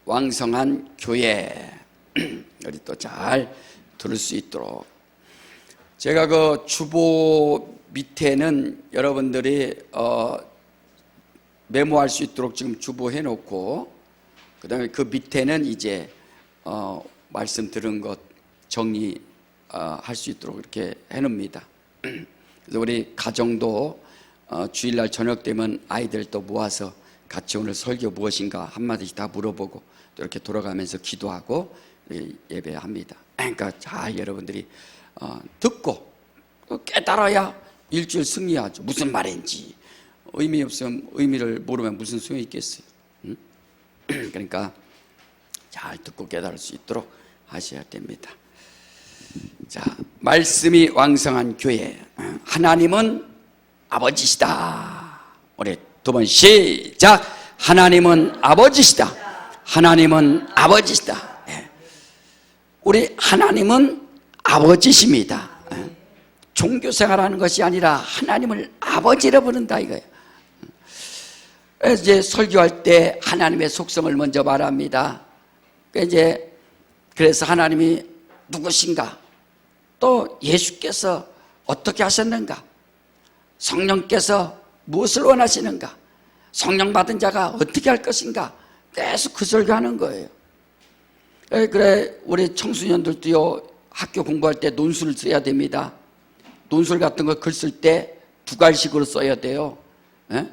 왕성한 교회 우리 또 잘 들을 수 있도록 제가 그 주보 밑에는 여러분들이 메모할 수 있도록 지금 주보해 놓고 그 다음에 그 밑에는 이제 말씀 들은 것 정리할 수 있도록 이렇게 해 놓습니다. 그래서 우리 가정도 주일날 저녁 되면 아이들 또 모아서 같이 오늘 설교 무엇인가 한마디씩 다 물어보고 또 이렇게 돌아가면서 기도하고 예배합니다. 그러니까 잘 여러분들이 듣고 깨달아야 일주일 승리하죠. 무슨 말인지 의미 없으면 의미를 모르면 무슨 소용이 있겠어요. 응? 그러니까 잘 듣고 깨달을 수 있도록 하셔야 됩니다. 자, 말씀이 왕성한 교회. 하나님은 아버지시다. 우리 두 번 시작. 하나님은 아버지시다. 하나님은 아버지시다. 우리 하나님은 아버지십니다. 종교생활하는 것이 아니라 하나님을 아버지라 부른다 이거예요. 이제 설교할 때 하나님의 속성을 먼저 말합니다. 그래서 하나님이 누구신가? 또 예수께서 어떻게 하셨는가? 성령께서 무엇을 원하시는가? 성령 받은 자가 어떻게 할 것인가? 계속 그 설교하는 거예요. 그래 우리 청소년들도요 학교 공부할 때 논술을 써야 됩니다. 논술 같은 거 글 쓸 때 두 갈식으로 써야 돼요.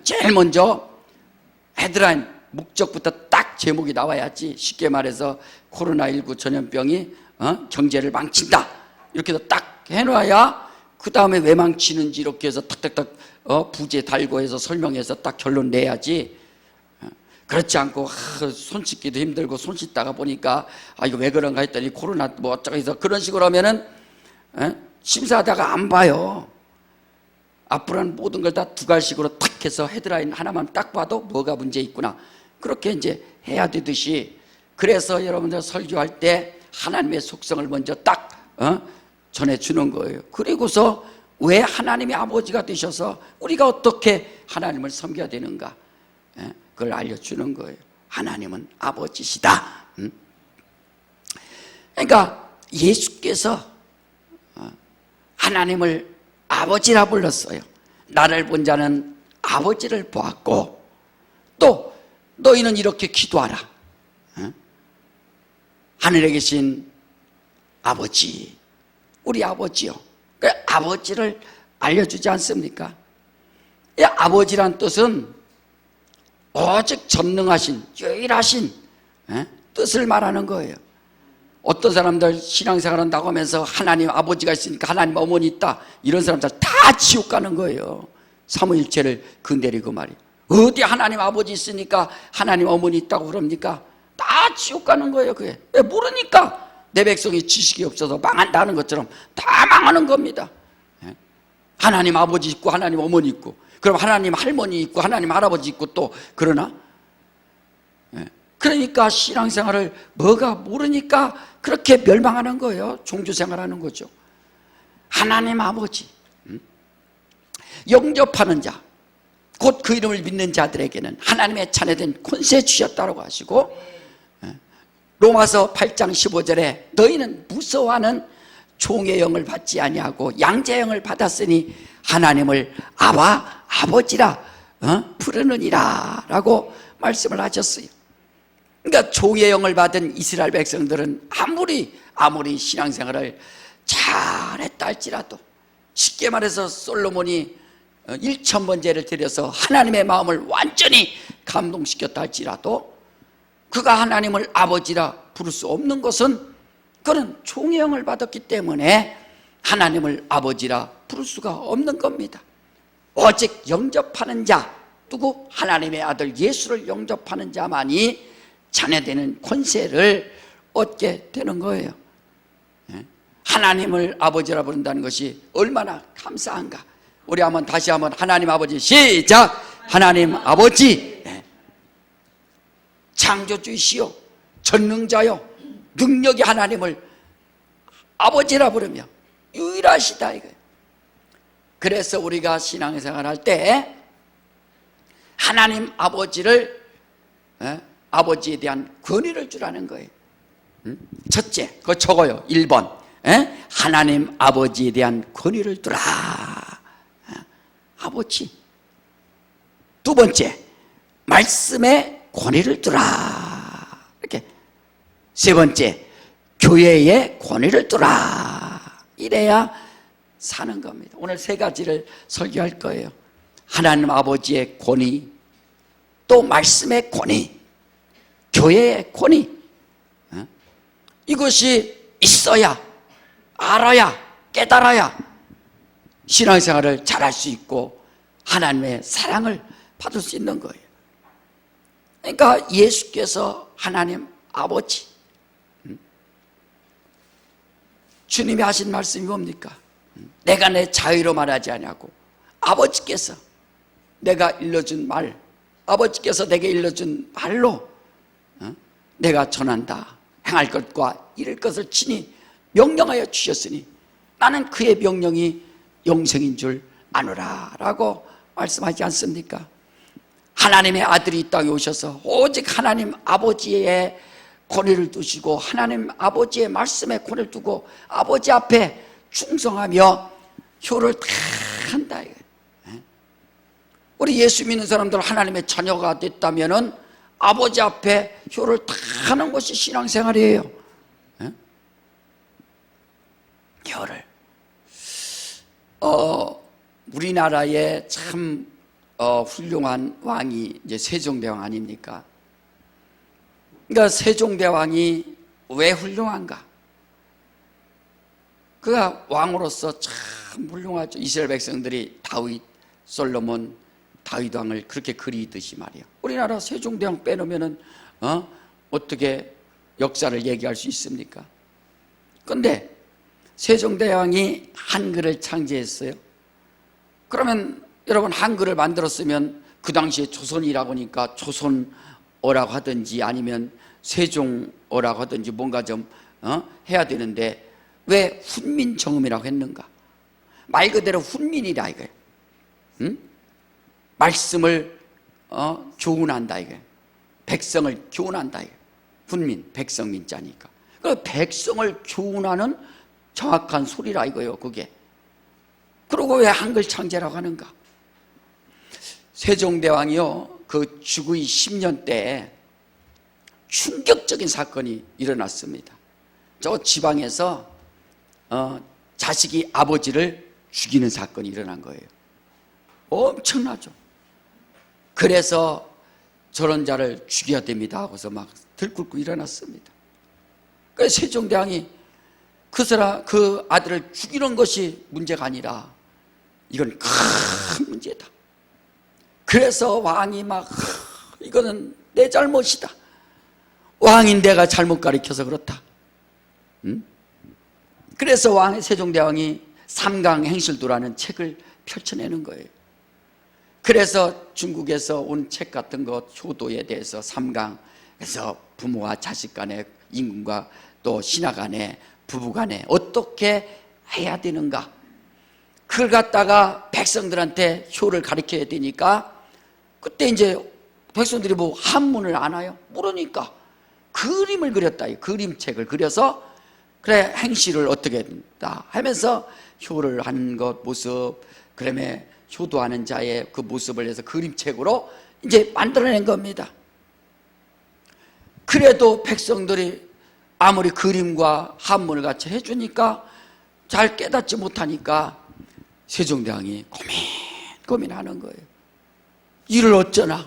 제일 먼저 헤드라인 목적부터 딱 제목이 나와야지. 쉽게 말해서 코로나19 전염병이 경제를 망친다 이렇게 딱 해놔야 그 다음에 왜 망치는지 이렇게 해서 탁탁탁 부제 달고 해서 설명해서 딱 결론 내야지. 그렇지 않고 손 씻기도 힘들고 손 씻다가 보니까 이거 왜 그런가 했더니 코로나 뭐 어쩌고 해서 그런 식으로 하면은 심사하다가 안 봐요. 앞으로는 모든 걸 다 두 갈식으로 탁 해서 헤드라인 하나만 딱 봐도 뭐가 문제 있구나 그렇게 이제 해야 되듯이, 그래서 여러분들 설교할 때 하나님의 속성을 먼저 딱 전해주는 거예요. 그리고서 왜 하나님이 아버지가 되셔서 우리가 어떻게 하나님을 섬겨야 되는가 그걸 알려주는 거예요. 하나님은 아버지시다. 그러니까 예수께서 하나님을 아버지라 불렀어요. 나를 본 자는 아버지를 보았고 또 너희는 이렇게 기도하라. 하늘에 계신 아버지, 우리 아버지요. 그 아버지를 알려주지 않습니까? 이 아버지란 뜻은 오직 전능하신 유일하신 뜻을 말하는 거예요. 어떤 사람들 신앙생활 한다고 하면서 하나님 아버지가 있으니까 하나님 어머니 있다 이런 사람들 다 지옥 가는 거예요. 삼위일체를 건드리고 말이에요. 어디 하나님 아버지 있으니까 하나님 어머니 있다고 그럽니까? 다 지옥 가는 거예요. 그게 왜 모르니까 내 백성이 지식이 없어서 망한다는 것처럼 다 망하는 겁니다. 하나님 아버지 있고 하나님 어머니 있고 그럼 하나님 할머니 있고 하나님 할아버지 있고 또 그러나? 그러니까 신앙생활을 뭐가 모르니까 그렇게 멸망하는 거예요. 종교생활하는 거죠. 하나님 아버지 영접하는 자, 곧 그 이름을 믿는 자들에게는 하나님의 자녀된 권세 주셨다고 하시고, 로마서 8장 15절에 너희는 무서워하는 종의 영을 받지 아니하고 양자의 영을 받았으니 하나님을 아버지라 부르느니라 라고 말씀을 하셨어요. 그러니까 종의 영을 받은 이스라엘 백성들은 아무리 신앙생활을 잘했다 할지라도, 쉽게 말해서 솔로몬이 1000번제를 드려서 하나님의 마음을 완전히 감동시켰다 할지라도 그가 하나님을 아버지라 부를 수 없는 것은 그는 종의 영을 받았기 때문에 하나님을 아버지라 부를 수가 없는 겁니다. 오직 영접하는 자, 누구? 하나님의 아들 예수를 영접하는 자만이 자녀되는 권세를 얻게 되는 거예요. 하나님을 아버지라 부른다는 것이 얼마나 감사한가. 우리 다시 한번 하나님 아버지 시작. 하나님 아버지, 창조주이시요 전능자요 능력이 하나님을 아버지라 부르며 유일하시다 이거예요. 그래서 우리가 신앙생활 할 때 하나님 아버지를 아버지에 대한 권위를 주라는 거예요. 첫째, 그거 적어요. 1번. 하나님 아버지에 대한 권위를 두라. 아버지. 두 번째, 말씀에 권위를 두라. 이렇게. 세 번째, 교회에 권위를 두라. 이래야 사는 겁니다. 오늘 세 가지를 설교할 거예요. 하나님 아버지의 권위, 또 말씀의 권위, 교회의 권위. 이것이 있어야, 알아야, 깨달아야 신앙생활을 잘할 수 있고 하나님의 사랑을 받을 수 있는 거예요. 그러니까 예수께서 하나님 아버지, 주님이 하신 말씀이 뭡니까? 내가 내 자유로 말하지 아니하고 아버지께서 내가 일러준 말, 아버지께서 내게 일러준 말로 내가 전한다. 행할 것과 이룰 것을 친히 명령하여 주셨으니 나는 그의 명령이 영생인 줄 아노라 라고 말씀하지 않습니까? 하나님의 아들이 이 땅에 오셔서 오직 하나님 아버지의 권위를 두시고 하나님 아버지의 말씀에 권위를 두고 아버지 앞에 충성하며 효를 다 한다. 우리 예수 믿는 사람들 하나님의 자녀가 됐다면은 아버지 앞에 효를 다 하는 것이 신앙생활이에요. 효를. 우리나라에 참 훌륭한 왕이 이제 세종대왕 아닙니까? 그러니까 세종대왕이 왜 훌륭한가? 그가 왕으로서 참 훌륭하죠. 이스라엘 백성들이 다윗, 솔로몬, 다윗 왕을 그렇게 그리듯이 말이에요. 우리나라 세종대왕 빼놓으면은 어떻게 역사를 얘기할 수 있습니까? 그런데 세종대왕이 한글을 창제했어요. 그러면 여러분 한글을 만들었으면 그 당시에 조선이라고 하니까 조선어라고 하든지 아니면 세종어라고 하든지 뭔가 좀 해야 되는데 왜 훈민정음이라고 했는가? 말 그대로 훈민이다 이거예요. 말씀을 교훈한다 이거예요. 백성을 교훈한다 이거예요. 훈민, 백성 민자니까. 그 백성을 교훈하는 정확한 소리라 이거예요. 그게. 그리고 왜 한글 창제라고 하는가? 세종대왕이요 그 주구이 10년 때 충격적인 사건이 일어났습니다. 저 지방에서 자식이 아버지를 죽이는 사건이 일어난 거예요. 엄청나죠. 그래서 저런 자를 죽여야 됩니다 하고서 막 들끓고 일어났습니다. 그래서 세종대왕이 그 아들을 죽이는 것이 문제가 아니라 이건 큰 문제다. 그래서 왕이 막 이거는 내 잘못이다. 왕인 내가 잘못 가르쳐서 그렇다. 그래서 세종대왕이 삼강행실도라는 책을 펼쳐내는 거예요. 그래서 중국에서 온 책 같은 것 효도에 대해서 삼강에서 부모와 자식 간에 임금과 또 신하 간에 부부 간에 어떻게 해야 되는가, 그걸 갖다가 백성들한테 효를 가르쳐야 되니까 그때 이제 백성들이 뭐 한문을 아나요? 모르니까 그림을 그렸다. 그림책을 그려서 그래 행실을 어떻게 된다 하면서 효를 하는 것 모습, 그다음에 효도하는 자의 그 모습을 해서 그림책으로 이제 만들어낸 겁니다. 그래도 백성들이 아무리 그림과 한문을 같이 해주니까 잘 깨닫지 못하니까 세종대왕이 고민하는 거예요. 이를 어쩌나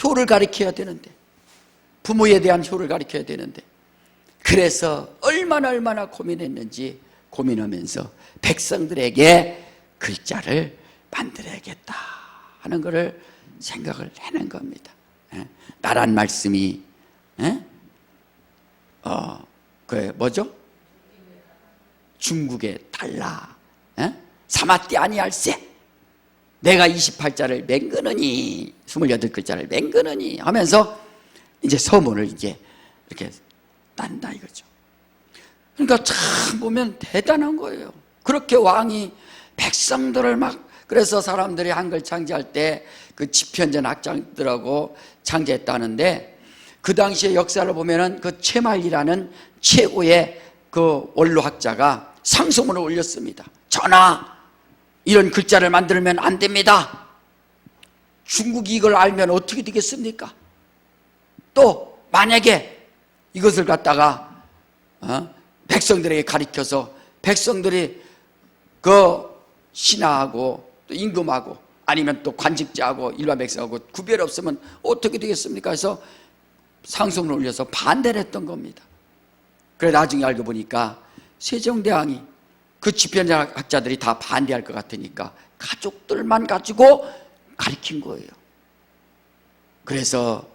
효를 가르쳐야 되는데, 부모에 대한 효를 가르쳐야 되는데, 그래서 얼마나 고민했는지 고민하면서 백성들에게 글자를 만들어야겠다 하는 것을 생각을 해낸 겁니다. 나란 말씀이 그 뭐죠? 중국에 달라 사마띠 아니할세 내가 28자를 맹그느니 28글자를 맹그느니 하면서 이제 서문을 이제 이렇게 딴다 이거죠. 그러니까 참 보면 대단한 거예요. 그렇게 왕이 백성들을 막 그래서 사람들이 한글 창제할 때 그 집현전 학자들하고 창제했다는데, 그 당시의 역사를 보면은 그 최말리라는 최고의 그 원로학자가 상소문을 올렸습니다. 전하, 이런 글자를 만들면 안 됩니다. 중국이 이걸 알면 어떻게 되겠습니까? 또 만약에 이것을 갖다가 백성들에게 가르쳐서 백성들이 그 신하하고 또 임금하고 아니면 또 관직자하고 일반 백성하고 구별 없으면 어떻게 되겠습니까? 해서 상소문을 올려서 반대를 했던 겁니다. 그래 나중에 알고 보니까 세종대왕이 그 집현전 학자들이 다 반대할 것 같으니까 가족들만 가지고 가르친 거예요. 그래서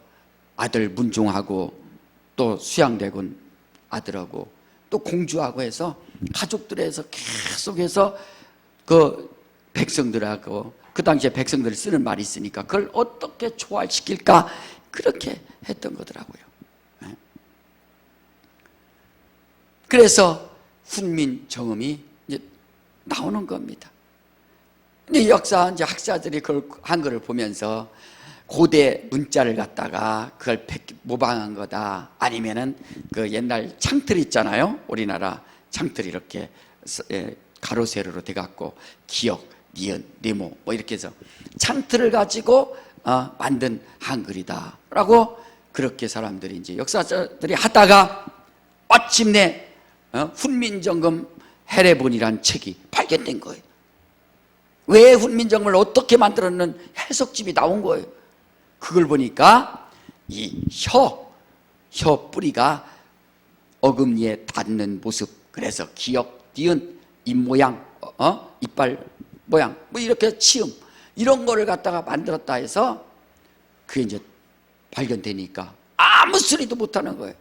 아들 문종하고 또 수양대군 아들하고 또 공주하고 해서 가족들에서 계속해서 그 백성들하고, 그 당시에 백성들이 쓰는 말이 있으니까 그걸 어떻게 조화시킬까 그렇게 했던 거더라고요. 그래서 훈민정음이 이제 나오는 겁니다. 근데 역사 이제 학자들이 그걸 한글을 보면서 고대 문자를 갖다가 그걸 모방한 거다, 아니면은 그 옛날 창틀 있잖아요. 우리나라 창틀이 이렇게 가로 세로로 돼갖고 기역, 니은, 네모 뭐 이렇게 해서 창틀을 가지고 만든 한글이다라고 그렇게 사람들이 이제 역사자들이 하다가 마침내 훈민정음 해례본이라는 책이 발견된 거예요. 왜 훈민정음을 어떻게 만들었는 해석집이 나온 거예요. 그걸 보니까 이 혀 뿌리가 어금니에 닿는 모습, 그래서 기역, 니은, 입모양, 이빨 모양, 뭐 이렇게 치음, 이런 거를 갖다가 만들었다 해서 그게 이제 발견되니까 아무 소리도 못하는 거예요.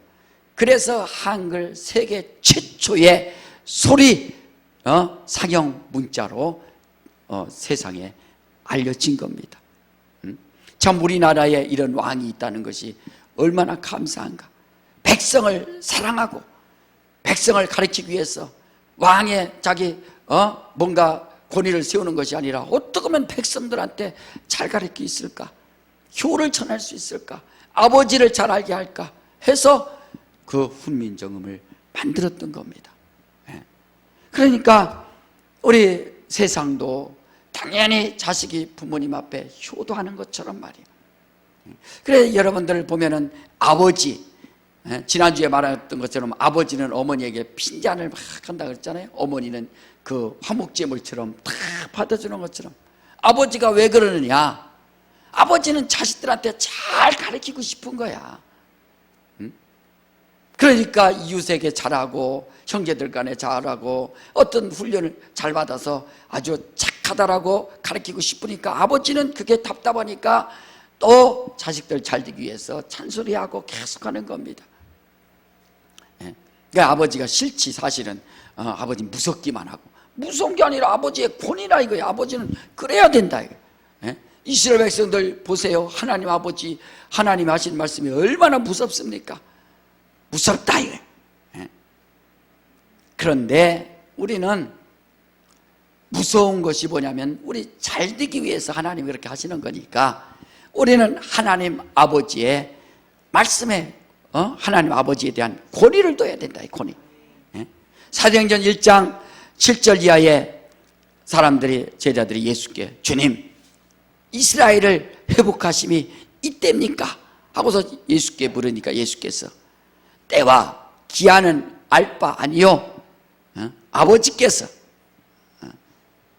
그래서 한글 세계 최초의 소리 상형 문자로 세상에 알려진 겁니다. 참 우리나라에 이런 왕이 있다는 것이 얼마나 감사한가. 백성을 사랑하고 백성을 가르치기 위해서 왕의 자기 뭔가 권위를 세우는 것이 아니라 어떻게 하면 백성들한테 잘 가르칠 수 있을까, 효를 전할 수 있을까, 아버지를 잘 알게 할까 해서 그 훈민정음을 만들었던 겁니다. 그러니까 우리 세상도 당연히 자식이 부모님 앞에 효도하는 것처럼 말이에요. 그래서 여러분들 보면은 아버지, 지난주에 말했던 것처럼 아버지는 어머니에게 핀잔을 막 한다 그랬잖아요. 어머니는 그 화목제물처럼 다 받아주는 것처럼. 아버지가 왜 그러느냐, 아버지는 자식들한테 잘 가르치고 싶은 거야. 그러니까 이웃에게 잘하고 형제들 간에 잘하고 어떤 훈련을 잘 받아서 아주 착하다라고 가르치고 싶으니까 아버지는 그게 답답하니까 또 자식들 잘 되기 위해서 잔소리하고 계속하는 겁니다. 그러니까 아버지가 싫지. 사실은 아버지 무섭기만 하고, 무서운 게 아니라 아버지의 권위라 이거예요. 아버지는 그래야 된다 이거예요. 이스라엘 백성들 보세요. 하나님 아버지, 하나님이 하신 말씀이 얼마나 무섭습니까? 무섭다 이거예요. 그런데 우리는 무서운 것이 뭐냐면 우리 잘 되기 위해서 하나님이 그렇게 하시는 거니까 우리는 하나님 아버지의 말씀에 하나님 아버지에 대한 권위를 둬야 된다. 이 권위. 사도행전 1장 7절 이하에 사람들이, 제자들이 예수께 주님, 이스라엘을 회복하심이 이때입니까? 하고서 예수께 물으니까 예수께서 때와 기한은 알 바 아니요 아버지께서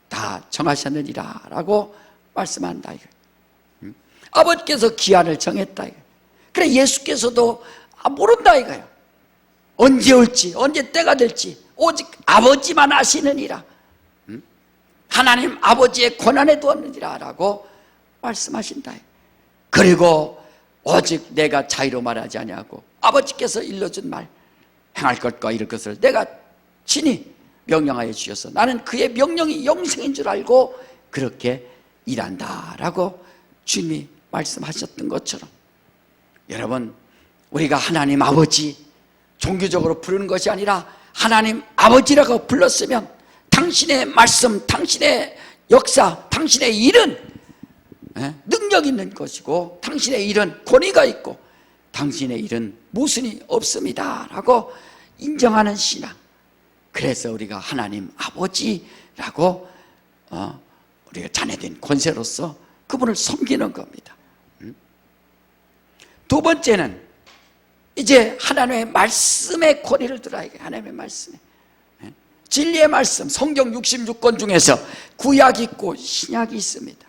다 정하셨느니라 라고 말씀한다. 아버지께서 기한을 정했다. 그래 예수께서도 모른다 이거예요. 언제 올지, 언제 때가 될지 오직 아버지만 아시느니라. 하나님 아버지의 권한에 두었느니라 라고 말씀하신다. 그리고 오직 내가 자유로 말하지 아니하고 아버지께서 일러준 말 행할 것과 이럴 것을 내가 친히 명령하여 주셔서 나는 그의 명령이 영생인 줄 알고 그렇게 일한다라고 주님이 말씀하셨던 것처럼, 여러분 우리가 하나님 아버지 종교적으로 부르는 것이 아니라 하나님 아버지라고 불렀으면 당신의 말씀, 당신의 역사, 당신의 일은 능력 있는 것이고 당신의 일은 권위가 있고 당신의 일은 모순이 없습니다 라고 인정하는 신앙. 그래서 우리가 하나님 아버지라고 우리가 자녀된 권세로서 그분을 섬기는 겁니다. 두 번째는 이제 하나님의 말씀의 권위를 들어야 해요. 하나님의 말씀에 진리의 말씀, 성경 66권 중에서 구약이 있고 신약이 있습니다.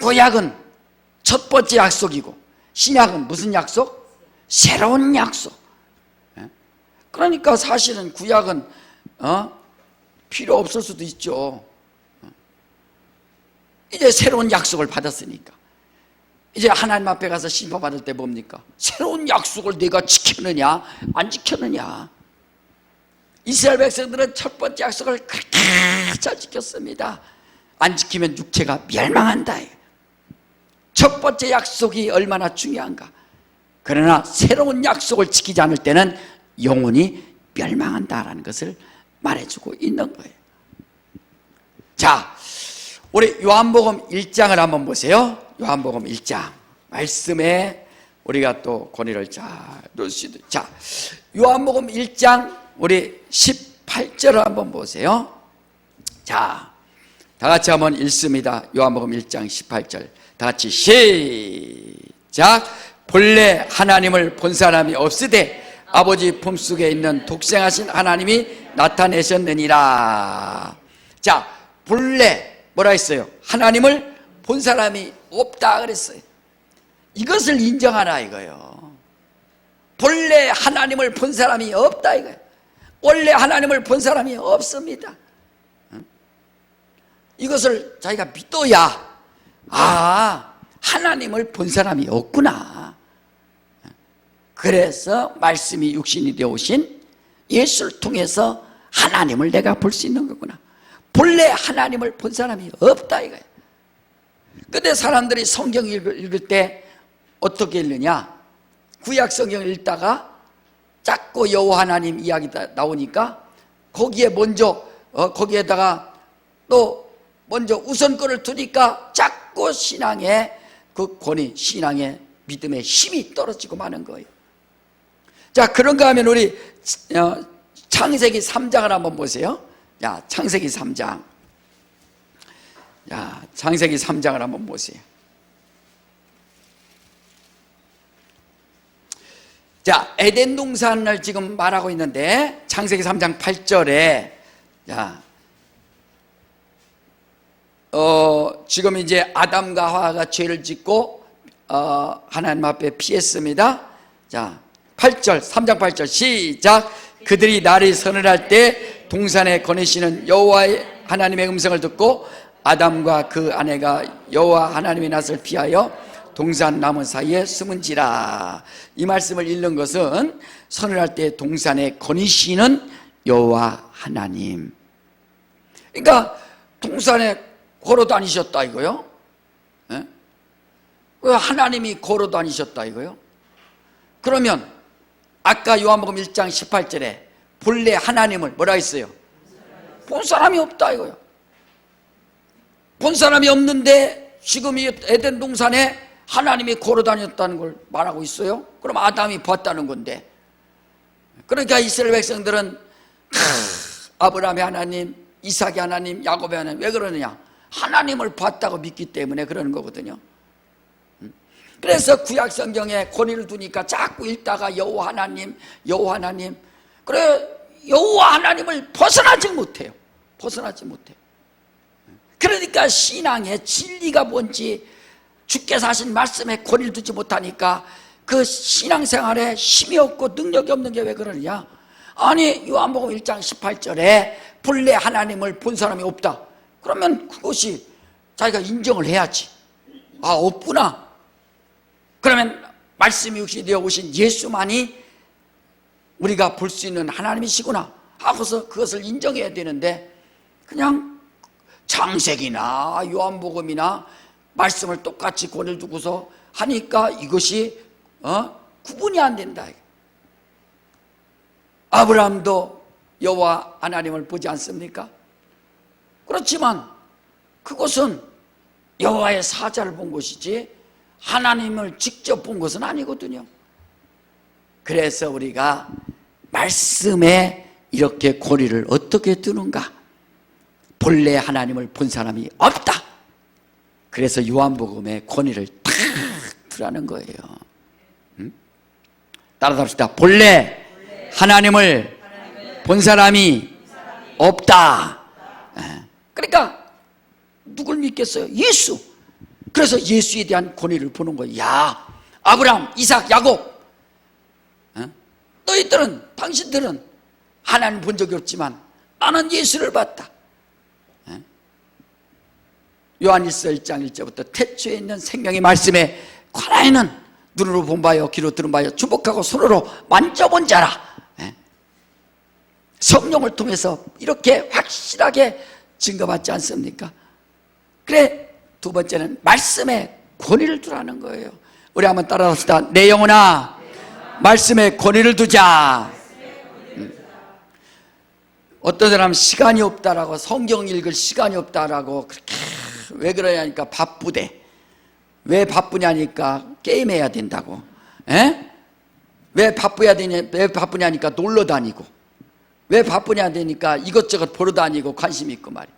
구약은 첫 번째 약속이고 신약은 무슨 약속? 새로운 약속. 그러니까 사실은 구약은 필요 없을 수도 있죠. 이제 새로운 약속을 받았으니까 이제 하나님 앞에 가서 심판받을 때 뭡니까? 새로운 약속을 내가 지켰느냐 안 지켰느냐. 이스라엘 백성들은 첫 번째 약속을 그렇게 잘 지켰습니다. 안 지키면 육체가 멸망한다. 첫 번째 약속이 얼마나 중요한가. 그러나 새로운 약속을 지키지 않을 때는 영혼이 멸망한다라는 것을 말해주고 있는 거예요. 자, 우리 요한복음 1장을 한번 보세요. 요한복음 1장 말씀에 우리가 또 권위를 잘 놓을 수 있는. 자, 요한복음 1장 우리 18절을 한번 보세요. 자, 다 같이 한번 읽습니다. 요한복음 1장 18절 다 같이 시작. 본래 하나님을 본 사람이 없으되 아버지 품속에 있는 독생하신 하나님이 나타내셨느니라. 자, 본래 뭐라 했어요? 하나님을 본 사람이 없다 그랬어요. 이것을 인정하라 이거예요. 본래 하나님을 본 사람이 없다 이거예요. 원래 하나님을 본 사람이 없습니다. 이것을 자기가 믿어야 하나님을 본 사람이 없구나. 그래서 말씀이 육신이 되어 오신 예수를 통해서 하나님을 내가 볼 수 있는 거구나. 본래 하나님을 본 사람이 없다 이거예요. 근데 사람들이 성경 읽을 때 어떻게 읽느냐? 구약 성경을 읽다가 자꾸 여호와 하나님 이야기가 나오니까 거기에 먼저 거기에다가 또 먼저 우선권을 두니까 자꾸 신앙의 그 권위, 신앙의 믿음의 힘이 떨어지고 마는 거예요. 자, 그런가 하면 우리 창세기 3장을 한번 보세요. 야, 창세기 3장. 야, 창세기 3장을 한번 보세요. 자, 에덴 동산을 지금 말하고 있는데 창세기 3장 8절에 자, 지금 이제 아담과 하와가 죄를 짓고 하나님 앞에 피했습니다. 자, 8절, 3장 8절 시작. 그들이 나를 서늘할 때 동산에 거니시는 여호와의 하나님의 음성을 듣고 아담과 그 아내가 여호와 하나님의 낯을 피하여 동산 나무 사이에 숨은지라. 이 말씀을 읽는 것은 서늘할 때 동산에 거니시는 여호와 하나님. 그러니까 동산에 걸어 다니셨다 이거요. 예? 왜 하나님이 걸어 다니셨다 이거요? 그러면 아까 요한복음 1장 18절에 본래 하나님을 뭐라 했어요? 본 사람이 없다 이거요. 본 사람이 없는데 지금 이 에덴 동산에 하나님이 걸어 다녔다는 걸 말하고 있어요? 그럼 아담이 봤다는 건데. 그러니까 이스라엘 백성들은 아브라함의 하나님, 이삭의 하나님, 야곱의 하나님, 왜 그러느냐? 하나님을 봤다고 믿기 때문에 그러는 거거든요. 그래서 구약 성경에 권위를 두니까 자꾸 읽다가 여호와 하나님, 여호와 하나님. 그래, 여호와 하나님을 벗어나지 못해요. 벗어나지 못해요. 그러니까 신앙의 진리가 뭔지 주께서 하신 말씀에 권위를 두지 못하니까 그 신앙생활에 힘이 없고 능력이 없는 게 왜 그러느냐? 아니, 요한복음 1장 18절에 본래 하나님을 본 사람이 없다. 그러면 그것이 자기가 인정을 해야지. 아, 없구나. 그러면 말씀이 육신이 되어 오신 예수만이 우리가 볼 수 있는 하나님이시구나 하고서 그것을 인정해야 되는데 그냥 창세기나 요한복음이나 말씀을 똑같이 권을 두고서 하니까 이것이 구분이 안 된다. 아브라함도 여호와 하나님을 보지 않습니까? 그렇지만 그것은 여호와의 사자를 본 것이지 하나님을 직접 본 것은 아니거든요. 그래서 우리가 말씀에 이렇게 고리를 어떻게 두는가? 본래 하나님을 본 사람이 없다. 그래서 요한복음에 권위를 탁 두라는 거예요. 따라합시다. 본래 하나님을 본 사람이 없다. 그러니까 누굴 믿겠어요? 예수. 그래서 예수에 대한 권위를 보는 거예요. 야, 아브라함, 이삭, 야곱, 너희들은, 당신들은 하나님 본 적이 없지만 나는 예수를 봤다. 요한일서 1장 1절부터 태초에 있는 생명의 말씀에 관하여는 눈으로 본 바요 귀로 들은 바요 주목하고 손으로 만져본 자라. 성령을 통해서 이렇게 확실하게 증거받지 않습니까? 그래, 두 번째는 말씀에 권위를 두라는 거예요. 우리 한번 따라합시다. 내 영혼아 말씀에 권위를 두자. 어떤 사람은 시간이 없다라고, 성경 읽을 시간이 없다라고 그렇게, 왜 그러냐니까 바쁘대. 왜 바쁘냐니까 게임해야 된다고. 왜 바쁘냐니까 놀러 다니고, 왜 바쁘냐니까 이것저것 보러 다니고 관심 있고 말이야.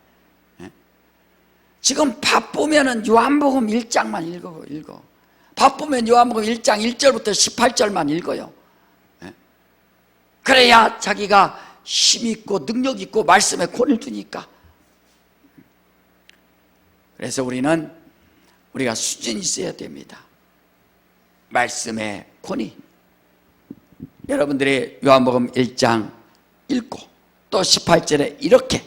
지금 바쁘면은 요한복음 1장만 읽어. 바쁘면 요한복음 1장 1절부터 18절만 읽어요. 그래야 자기가 힘있고 능력있고 말씀에 권위를 두니까. 그래서 우리가 수준이 있어야 됩니다. 말씀의 권위. 여러분들이 요한복음 1장 읽고 또 18절에 이렇게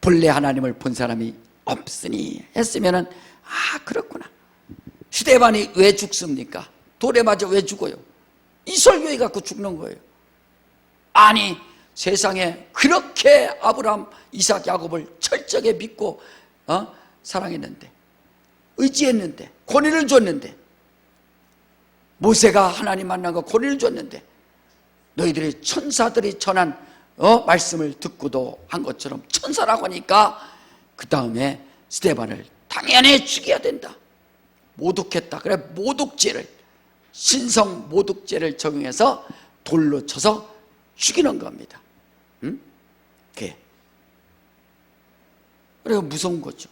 본래 하나님을 본 사람이 없으니 했으면은, 아, 그렇구나. 스데반이 왜 죽습니까? 돌에 맞아 왜 죽어요? 이 설교에 갖고 죽는 거예요. 아니, 세상에 그렇게 아브라함, 이삭, 야곱을 철저하게 믿고 사랑했는데, 의지했는데, 권위를 줬는데, 모세가 하나님 만난 거 권위를 줬는데, 너희들이 천사들이 전한 말씀을 듣고도 한 것처럼 천사라고 하니까 그 다음에 스데반을 당연히 죽여야 된다. 모독했다. 그래, 모독죄를, 신성 모독죄를 적용해서 돌로 쳐서 죽이는 겁니다. 그래, 무서운 거죠.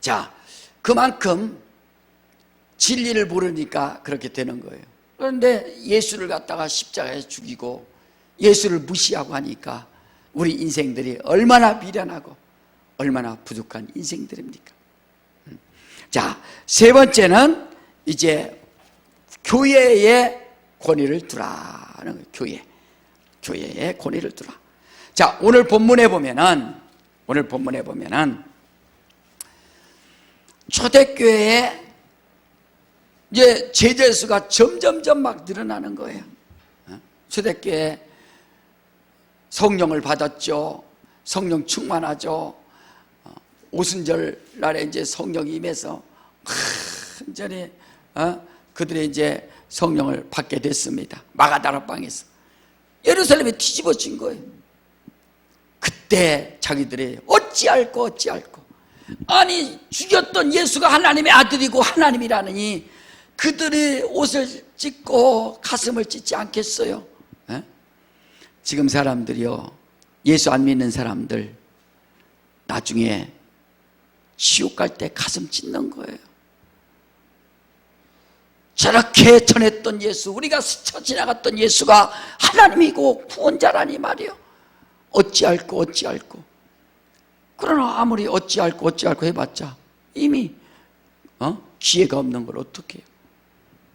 자, 그만큼 진리를 모르니까 그렇게 되는 거예요. 그런데 예수를 갖다가 십자가에 죽이고 예수를 무시하고 하니까 우리 인생들이 얼마나 미련하고 얼마나 부족한 인생들입니까? 자, 세 번째는 이제 교회의 권위를 두라는 거예요. 교회의 권위를 두라. 자, 오늘 본문에 보면은 초대교회에 이제 제자 수가 점점점 막 늘어나는 거예요. 초대교회 성령을 받았죠. 성령 충만하죠. 오순절 날에 이제 성령이 임해서 완전히 그들이 이제 성령을 받게 됐습니다. 마가다락방에서 예루살렘이 뒤집어진 거예요. 그때 자기들이 어찌할꼬 아니, 죽였던 예수가 하나님의 아들이고 하나님이라느니 그들이 옷을 찢고 가슴을 찢지 않겠어요? 지금 사람들이요, 예수 안 믿는 사람들 나중에 지옥 갈 때 가슴 찢는 거예요. 저렇게 전했던 예수, 우리가 스쳐 지나갔던 예수가 하나님이고 구원자라니 말이요. 어찌할꼬. 그러나 아무리 어찌할꼬 해봤자 이미 기회가 없는 걸 어떻게 해요?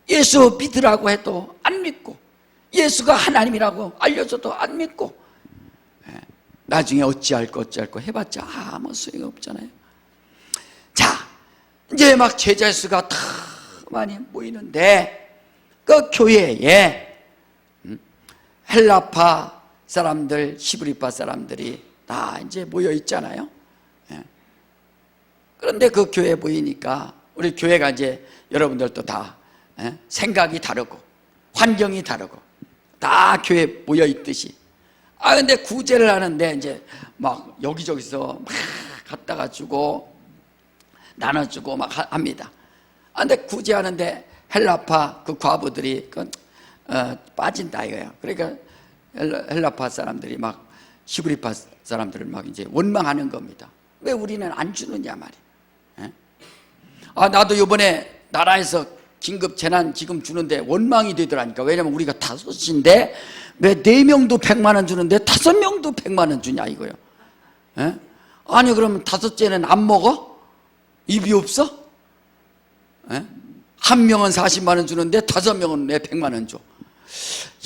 예수 믿으라고 해도 안 믿고, 예수가 하나님이라고 알려줘도 안 믿고, 나중에 어찌할꼬 해봤자 아무 소용이 없잖아요. 자, 이제 막 제자 수가 다 많이 모이는데 그 교회에 헬라파 사람들, 히브리파 사람들이 다 이제 모여 있잖아요. 그런데 그 교회에 모이니까 우리 교회가 이제 여러분들도 다 생각이 다르고 환경이 다르고 다 교회에 모여 있듯이 근데 구제를 하는데 이제 막 여기저기서 막 갖다가 주고 나눠주고 막 합니다. 근데 구제하는데 헬라파 그 과부들이 빠진다 이거예요. 그러니까 헬라파 사람들이 막 히브리파 사람들을 막 이제 원망하는 겁니다. 왜 우리는 안 주느냐 말이에요. 나도 이번에 나라에서 긴급 재난 지금 주는데 원망이 되더라니까. 왜냐면 우리가 5인데 왜 4명도 100만 원 주는데 5명도 100만 원 주냐 이거요. 아니 그러면 5째는 안 먹어? 입이 없어? 한 명은 40만 원 주는데 5명은 왜 100만 원 줘?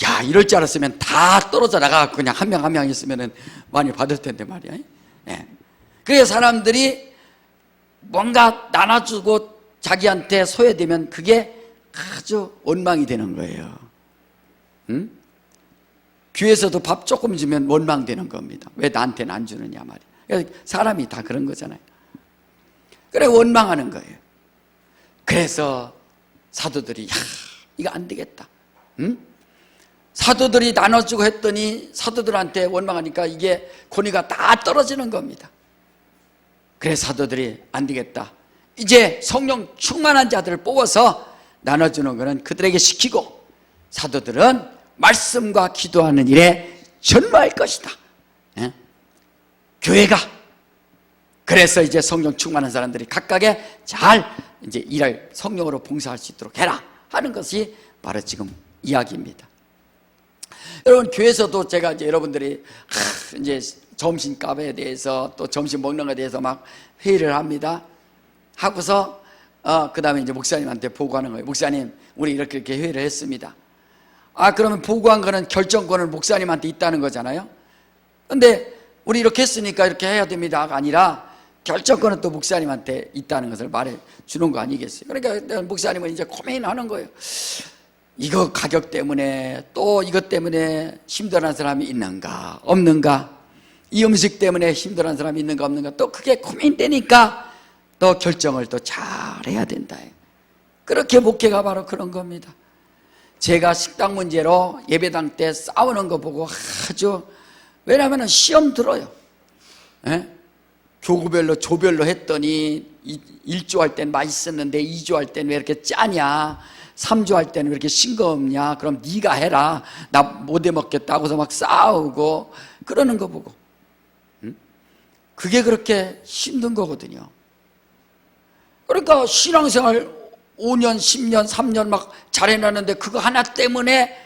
야, 이럴 줄 알았으면 다 떨어져 나가 그냥 한 명 한 명 있으면 많이 받을 텐데 말이야. 그래서 사람들이 뭔가 나눠주고 자기한테 소외되면 그게 아주 원망이 되는 거예요. 응? 교회에서도 밥 조금 주면 원망되는 겁니다. 왜 나한테는 안 주느냐 말이야. 사람이 다 그런 거잖아요. 그래 원망하는 거예요. 그래서 사도들이 이거 안 되겠다. 응? 사도들이 나눠주고 했더니 사도들한테 원망하니까 이게 권위가 다 떨어지는 겁니다. 그래서 사도들이 안 되겠다. 이제 성령 충만한 자들을 뽑아서 나눠주는 것은 그들에게 시키고 사도들은 말씀과 기도하는 일에 전무할 것이다. 교회가 그래서 이제 성령 충만한 사람들이 각각의 잘 이제 일할 성령으로 봉사할 수 있도록 해라 하는 것이 바로 지금 이야기입니다. 여러분 교회에서도 제가 이제 여러분들이 이제 점심값에 대해서 또 점심 먹는 것에 대해서 막 회의를 합니다. 하고서 그 다음에 이제 목사님한테 보고하는 거예요. 목사님 우리 이렇게 회의를 했습니다. 그러면 보고한 거는 결정권은 목사님한테 있다는 거잖아요. 근데 우리 이렇게 했으니까 이렇게 해야 됩니다가 아니라 결정권은 또 목사님한테 있다는 것을 말해 주는 거 아니겠어요. 그러니까 목사님은 이제 고민하는 거예요. 이거 가격 때문에 또 이것 때문에 힘들어하는 사람이 있는가 없는가, 이 음식 때문에 힘들어하는 사람이 있는가 없는가, 또 그게 고민되니까 또 결정을 또 잘해야 된다. 그렇게 목회가 바로 그런 겁니다. 제가 식당 문제로 예배당 때 싸우는 거 보고 아주, 왜냐하면 시험 들어요. 교구별로 조별로 했더니 1조 할 땐 맛있었는데 2조 할 땐 왜 이렇게 짜냐, 3조 할 때는 왜 이렇게 싱거웠냐, 그럼 네가 해라, 나 못 해먹겠다 하고서 막 싸우고 그러는 거 보고, 그게 그렇게 힘든 거거든요. 그러니까 신앙생활 5년, 10년, 3년 막 잘해놨는데 그거 하나 때문에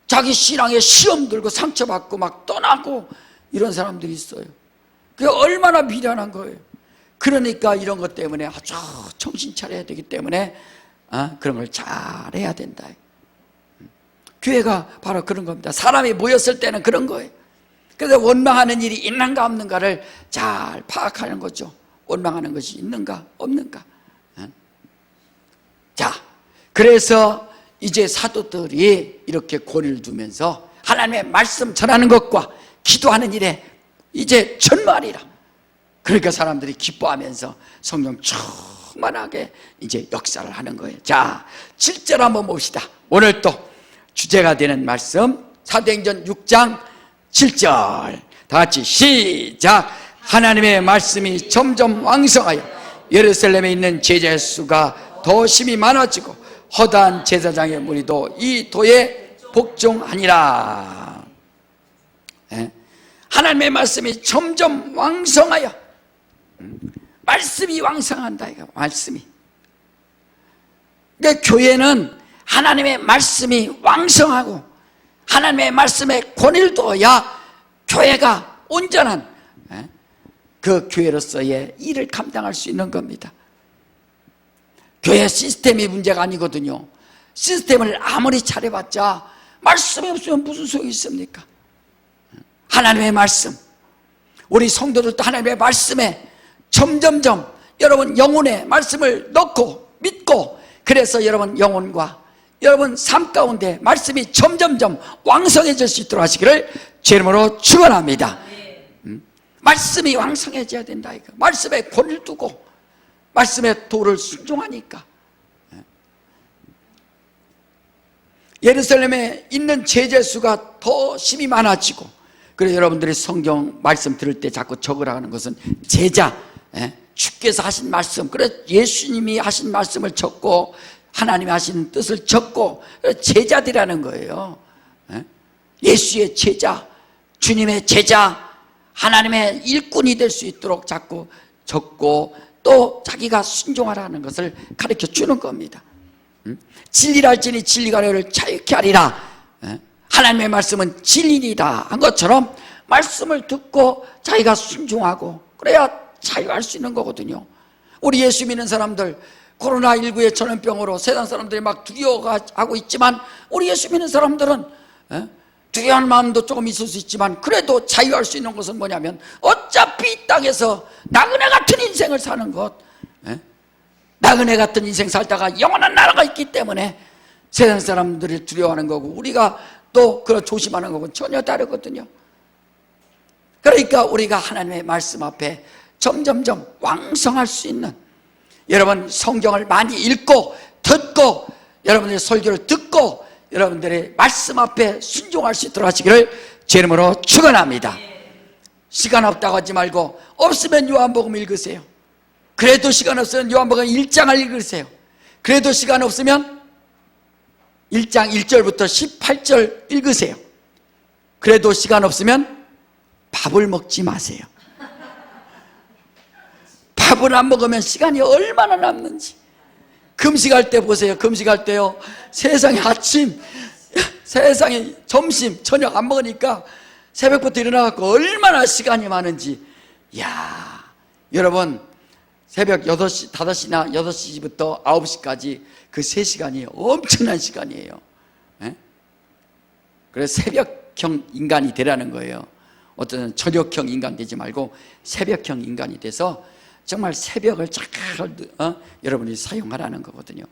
자기 신앙에 시험 들고 상처받고 막 떠나고 이런 사람들이 있어요. 그게 얼마나 미련한 거예요. 그러니까 이런 것 때문에 아주 정신 차려야 되기 때문에 그런 걸 잘해야 된다. 교회가 바로 그런 겁니다. 사람이 모였을 때는 그런 거예요. 그래서 원망하는 일이 있는가 없는가를 잘 파악하는 거죠. 원망하는 것이 있는가 없는가. 자, 그래서 이제 사도들이 이렇게 권위를 두면서 하나님의 말씀 전하는 것과 기도하는 일에 이제 전무하리라. 그러니까 사람들이 기뻐하면서 성령 충만하게 이제 역사를 하는 거예요. 자, 7절 한번 봅시다. 오늘 또 주제가 되는 말씀 사도행전 6장 7절 다 같이 시작. 하나님의 말씀이 점점 왕성하여 예루살렘에 있는 제자 수가 더 심히 많아지고 허다한 제사장의 무리도 이 도에 복종하니라. 하나님의 말씀이 점점 왕성하여, 말씀이 왕성한다 이거. 말씀이, 그러니까 교회는 하나님의 말씀이 왕성하고 하나님의 말씀에 권위를 둬야 교회가 온전한 그 교회로서의 일을 감당할 수 있는 겁니다. 교회 시스템이 문제가 아니거든요. 시스템을 아무리 잘해봤자 말씀이 없으면 무슨 소용이 있습니까? 하나님의 말씀, 우리 성도들도 하나님의 말씀에 점점점 여러분 영혼의 말씀을 넣고 믿고, 그래서 여러분 영혼과 여러분 삶 가운데 말씀이 점점점 왕성해질 수 있도록 하시기를 제 이름으로 축원합니다. 말씀이 왕성해져야 된다 이거. 말씀에 권을 두고 말씀의 도를 순종하니까. 예루살렘에 있는 제자 수가 더 심히 많아지고 그래서 여러분들이 성경 말씀 들을 때 자꾸 적으라는 것은 제자, 주께서 하신 말씀, 그래 예수님이 하신 말씀을 적고 하나님이 하신 뜻을 적고 제자들이라는 거예요. 예수의 제자, 주님의 제자, 하나님의 일꾼이 될 수 있도록 자꾸 적고 또 자기가 순종하라는 것을 가르쳐 주는 겁니다. 진리를 알지니 진리가 너를 자유케 하리라. 하나님의 말씀은 진리이다 한 것처럼 말씀을 듣고 자기가 순종하고 그래야 자유할 수 있는 거거든요. 우리 예수 믿는 사람들 코로나19의 전염병으로 세상 사람들이 막 두려워하고 있지만 우리 예수 믿는 사람들은 두려워하는 마음도 조금 있을 수 있지만 그래도 자유할 수 있는 것은 뭐냐면 어차피 이 땅에서 나그네 같은 인생을 사는 것, 나그네 같은 인생 살다가 영원한 나라가 있기 때문에 세상 사람들이 두려워하는 거고 우리가 또 그런 조심하는 거고 전혀 다르거든요. 그러니까 우리가 하나님의 말씀 앞에 점점점 왕성할 수 있는, 여러분 성경을 많이 읽고 듣고 여러분들의 설교를 듣고 여러분들의 말씀 앞에 순종할 수 있도록 하시기를 제 이름으로 축원합니다. 시간 없다고 하지 말고 없으면 요한복음 읽으세요. 그래도 시간 없으면 요한복음 1장을 읽으세요. 그래도 시간 없으면 1장 1절부터 18절 읽으세요. 그래도 시간 없으면 밥을 먹지 마세요. 밥을 안 먹으면 시간이 얼마나 남는지. 금식할 때 보세요. 금식할 때요, 세상에 아침, 세상에 점심, 저녁 안 먹으니까 새벽부터 일어나갖고 얼마나 시간이 많은지. 이야, 여러분 새벽 8시, 5시나 6시부터 9시까지 그 3시간이 엄청난 시간이에요. 그래서 새벽형 인간이 되라는 거예요. 어떤 저녁형 인간 되지 말고 새벽형 인간이 돼서 정말 새벽을 잘 여러분이 사용하라는 거거든요.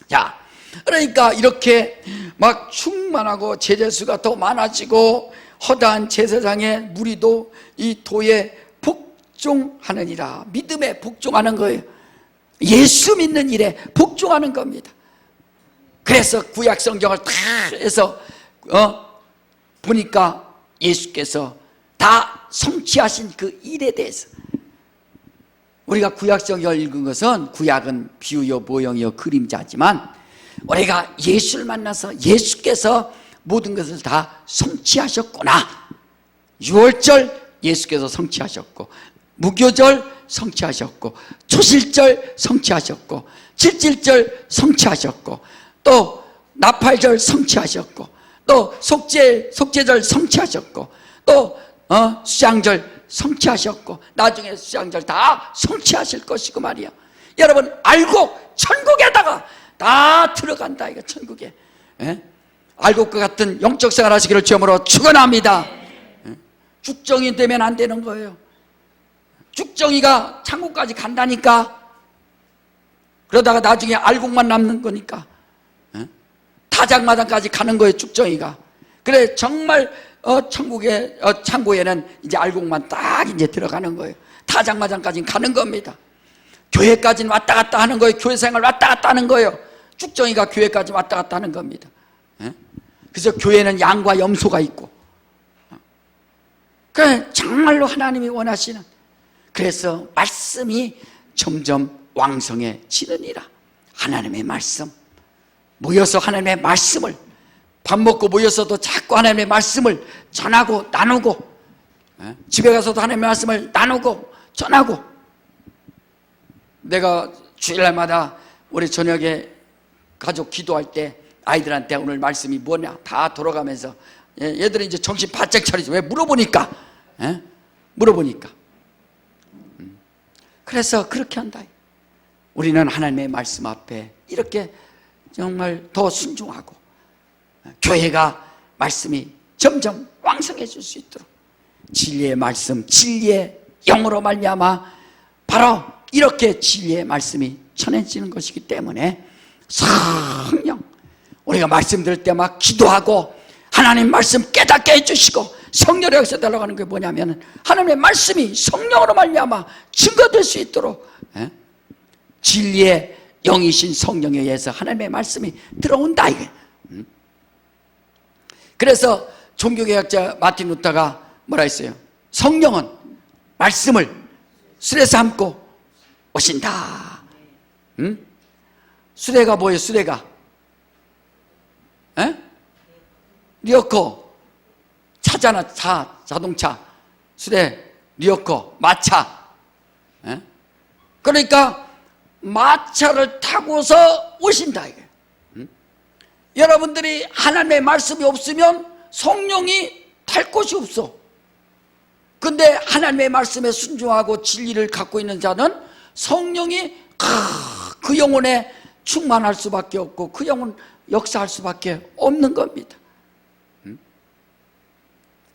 자, 그러니까 이렇게 막 충만하고 제자수가 더 많아지고 허다한 제사장의 무리도 이 도에 복종하느니라. 믿음에 복종하는 거예요. 예수 믿는 일에 복종하는 겁니다. 그래서 구약 성경을 다 해서 보니까 예수께서 다 성취하신 그 일에 대해서, 우리가 구약 성경을 읽은 것은 구약은 비유요 모형이요 그림자지만 우리가 예수를 만나서 예수께서 모든 것을 다 성취하셨구나. 유월절 예수께서 성취하셨고, 무교절 성취하셨고, 초실절 성취하셨고, 칠칠절 성취하셨고, 또 나팔절 성취하셨고, 또 속죄절 성취하셨고, 또 수장절 성취하셨고, 나중에 수장절 다 성취하실 것이고 말이야. 여러분 알고 천국에다가 다 들어간다 이거. 천국에 알곡 같은 영적 생활 하시기를 주님으로 축원합니다. 죽정이 되면 안 되는 거예요. 죽정이가 천국까지 간다니까. 그러다가 나중에 알곡만 남는 거니까 타작마당까지 가는 거예요. 죽정이가. 그래 정말 천국의 창고에는 이제 알곡만 딱 이제 들어가는 거예요. 타작마당까지는 가는 겁니다. 교회까지는 왔다 갔다 하는 거예요. 교회 생활 왔다 갔다 하는 거예요. 죽정이가 교회까지 왔다 갔다 하는 겁니다. 그래서 교회는 양과 염소가 있고, 그 정말로 하나님이 원하시는, 그래서 말씀이 점점 왕성해지느니라. 하나님의 말씀, 모여서 하나님의 말씀을, 밥 먹고 모여서도 자꾸 하나님의 말씀을 전하고 나누고, 집에 가서도 하나님의 말씀을 나누고 전하고. 내가 주일날마다 우리 저녁에 가족 기도할 때 아이들한테 오늘 말씀이 뭐냐 다 돌아가면서, 얘들은 이제 정신 바짝 차리지. 왜? 물어보니까. 물어보니까. 그래서 그렇게 한다. 우리는 하나님의 말씀 앞에 이렇게 정말 더 순종하고, 교회가 말씀이 점점 왕성해질 수 있도록 진리의 말씀, 진리의 영으로 말미암아 바로 이렇게 진리의 말씀이 전해지는 것이기 때문에 성령, 우리가 말씀 들을 때 막 기도하고 하나님 말씀 깨닫게 해주시고 성령의 역사 달라고 하는 게 뭐냐면 하나님의 말씀이 성령으로 말미암아 증거될 수 있도록 진리의 영이신 성령에 의해서 하나님의 말씀이 들어온다 이게. 그래서 종교개혁자 마틴 루터가 뭐라 했어요? 성령은 말씀을 술에 삼고 오신다. 응? 수레가 뭐예요? 수레가 리어커 차잖아. 자동차 수레 리어커 마차. 그러니까 마차를 타고서 오신다 이게. 여러분들이 하나님의 말씀이 없으면 성령이 탈 곳이 없어. 근데 하나님의 말씀에 순종하고 진리를 갖고 있는 자는 성령이 그 영혼에 충만할 수밖에 없고 그 영혼 역사할 수밖에 없는 겁니다.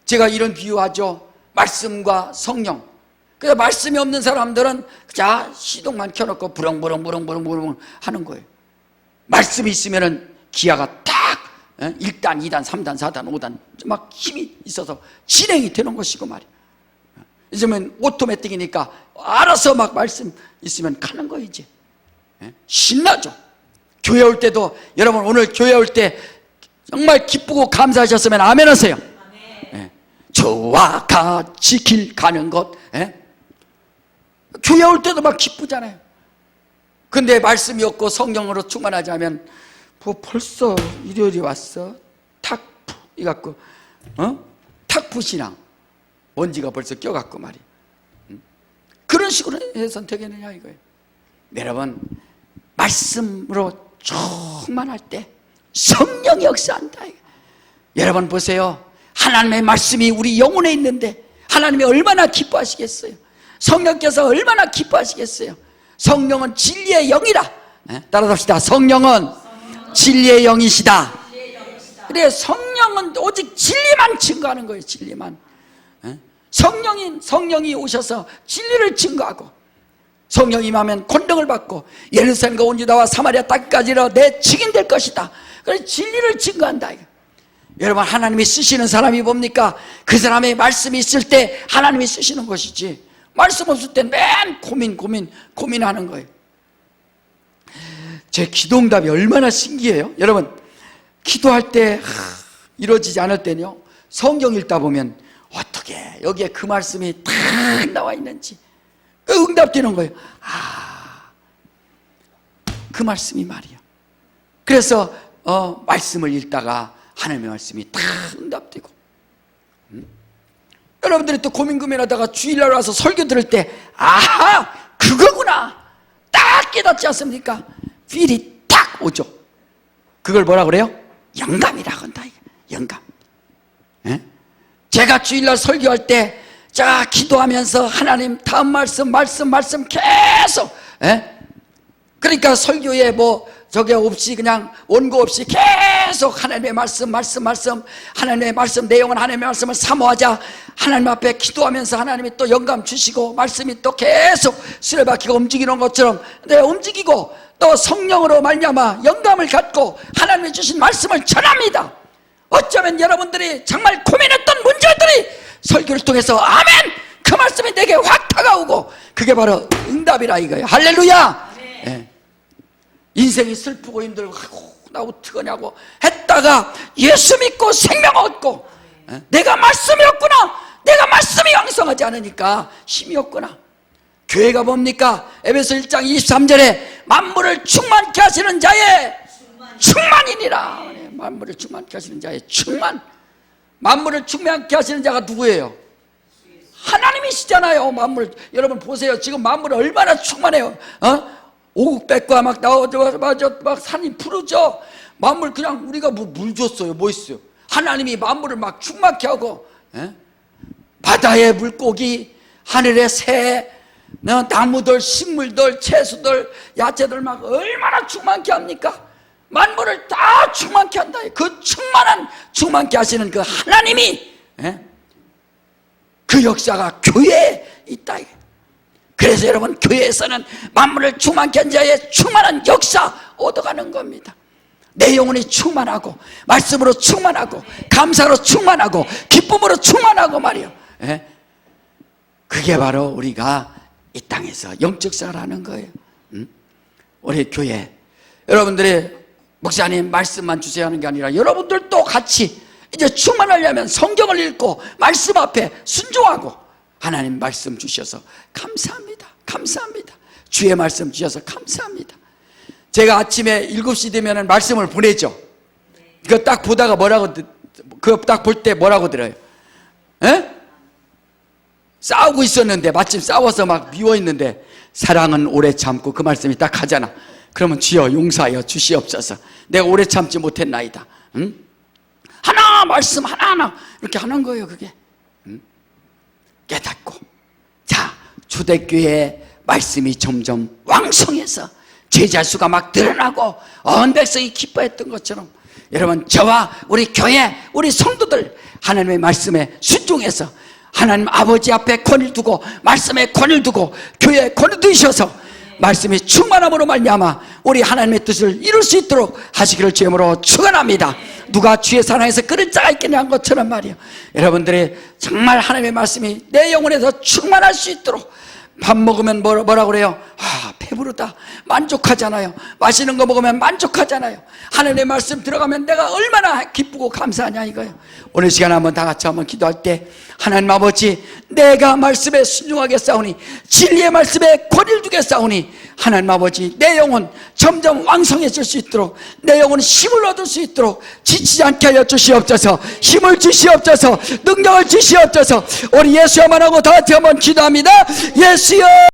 제가 이런 비유하죠. 말씀과 성령. 그래서 말씀이 없는 사람들은 그냥 시동만 켜놓고 부렁부렁 하는 거예요. 말씀이 있으면은 기아가 딱 1단, 2단, 3단, 4단, 5단 막 힘이 있어서 진행이 되는 것이고 말이에요. 요즘은 오토매틱이니까 알아서 막 말씀 있으면 가는 거예요. 이제 신나죠. 교회 올 때도 여러분 오늘 교회 올 때 정말 기쁘고 감사하셨으면 아멘 하세요. 저와 같이 길 가는 것. 교회 올 때도 막 기쁘잖아요. 근데 말씀이 없고 성령으로 충만하지 않으면 뭐 벌써 일요일이 왔어? 탁푸 이갖고 탁푸신앙 먼지가 벌써 껴갖고 말이에요. 그런 식으로 해서는 되겠느냐 이거예요. 여러분 말씀으로 충만할 때 성령이 역사한다. 여러분 보세요. 하나님의 말씀이 우리 영혼에 있는데 하나님이 얼마나 기뻐하시겠어요. 성령께서 얼마나 기뻐하시겠어요. 성령은 진리의 영이다. 따라합시다. 성령은 진리의 영이시다. 그래 성령은 오직 진리만 증거하는 거예요. 진리만. 성령이 오셔서 진리를 증거하고 성령이 임하면 권능을 받고 예루살렘과 온 유다와 사마리아 땅까지로 내 증인 될 것이다. 그래서 진리를 증거한다. 여러분 하나님이 쓰시는 사람이 뭡니까? 그 사람의 말씀이 있을 때 하나님이 쓰시는 것이지 말씀 없을 때 맨 고민하는 거예요. 제 기도응답이 얼마나 신기해요. 여러분 기도할 때 이루어지지 않을 때는요 성경 읽다 보면 어떻게 여기에 그 말씀이 딱 나와 있는지 응답되는 거예요. 그 말씀이 말이야. 그래서 말씀을 읽다가 하나님의 말씀이 딱 응답되고 여러분들이 또 고민하다가 주일날 와서 설교 들을 때 그거구나 딱 깨닫지 않습니까? 필이 딱 오죠. 그걸 뭐라 그래요? 영감이라고 한다. 영감. 제가 주일날 설교할 때 자 기도하면서 하나님 다음 말씀 계속 그러니까 설교에 뭐 저게 없이 그냥 원고 없이 계속 하나님의 말씀 하나님의 말씀 내용은 하나님의 말씀을 사모하자 하나님 앞에 기도하면서 하나님이 또 영감 주시고 말씀이 또 계속 수레바퀴가 움직이는 것처럼 움직이고 또 성령으로 말미암아 영감을 갖고 하나님이 주신 말씀을 전합니다. 어쩌면 여러분들이 정말 고민했던 문제들이 설교를 통해서 아멘! 그 말씀이 내게 확 다가오고 그게 바로 응답이라 이거예요. 할렐루야! 네. 인생이 슬프고 힘들고 나 어떡하냐고 했다가 예수 믿고 생명 얻고 내가 말씀이 없구나 내가 말씀이 왕성하지 않으니까 힘이 없구나. 교회가 뭡니까? 에베소 1장 23절에 만물을 충만케 하시는 자의 충만이니라. 만물을 충만케 하시는 자의 충만. 만물을 충만케 하시는 자가 누구예요? 하나님이시잖아요. 만물 여러분 보세요. 지금 만물 얼마나 충만해요. 오국백과 막 나오죠. 막 산이 푸르죠. 만물 그냥 우리가 물 줬어요. 뭐 있어요? 하나님이 만물을 막 충만케 하고 바다의 물고기, 하늘의 새, 나무들, 식물들, 채소들, 야채들 막 얼마나 충만케 합니까? 만물을 다 충만케 한다. 그 충만케 하시는 그 하나님이 그 역사가 교회에 있다. 그래서 여러분 교회에서는 만물을 충만케 한 자의 충만한 역사 얻어가는 겁니다. 내 영혼이 충만하고 말씀으로 충만하고 감사로 충만하고 기쁨으로 충만하고 말이요. 그게 바로 우리가 이 땅에서 영적 생활을 하는 거예요. 우리 교회 여러분들이 목사님 말씀만 주세요 하는 게 아니라 여러분들도 같이 이제 충만하려면 성경을 읽고 말씀 앞에 순종하고, 하나님 말씀 주셔서 감사합니다. 감사합니다. 주의 말씀 주셔서 감사합니다. 제가 아침에 7시 되면 말씀을 보내죠. 그거 딱 보다가 그거 딱 볼 때 뭐라고 들어요? 에? 싸우고 있었는데, 마침 싸워서 막 미워 있는데, 사랑은 오래 참고, 그 말씀이 딱 가잖아. 그러면 주여 용서하여 주시옵소서. 내가 오래 참지 못했나이다. 응? 하나 말씀 하나하나 이렇게 하는 거예요. 그게 깨닫고, 자, 초대교회 말씀이 점점 왕성해서 제자 수가 막 늘어나고 온 백성이 기뻐했던 것처럼, 여러분, 저와 우리 교회, 우리 성도들 하나님의 말씀에 순종해서 하나님 아버지 앞에 권위를 두고, 말씀에 권위를 두고, 교회에 권위를 두셔서 말씀이 충만함으로 말미암아 우리 하나님의 뜻을 이룰 수 있도록 하시기를 주님으로 축원합니다. 누가 주의 사랑에서 그런 자가 있겠냐 한 것처럼 말이에요. 여러분들이 정말 하나님의 말씀이 내 영혼에서 충만할 수 있도록, 밥 먹으면 뭐라고 그래요? 배부르다, 만족하잖아요. 맛있는 거 먹으면 만족하잖아요. 하나님의 말씀 들어가면 내가 얼마나 기쁘고 감사하냐 이거예요. 오늘 시간에 한번 다 같이 한번 기도할 때, 하나님 아버지, 내가 말씀에 순종하겠사오니, 진리의 말씀에 권위를 두겠사오니, 하나님 아버지, 내 영혼 점점 왕성해질 수 있도록, 내 영혼 힘을 얻을 수 있도록 지치지 않게 하여 주시옵소서. 힘을 주시옵소서. 능력을 주시옵소서. 우리 예수야만 하고 다 같이 한번 기도합니다. 예수여.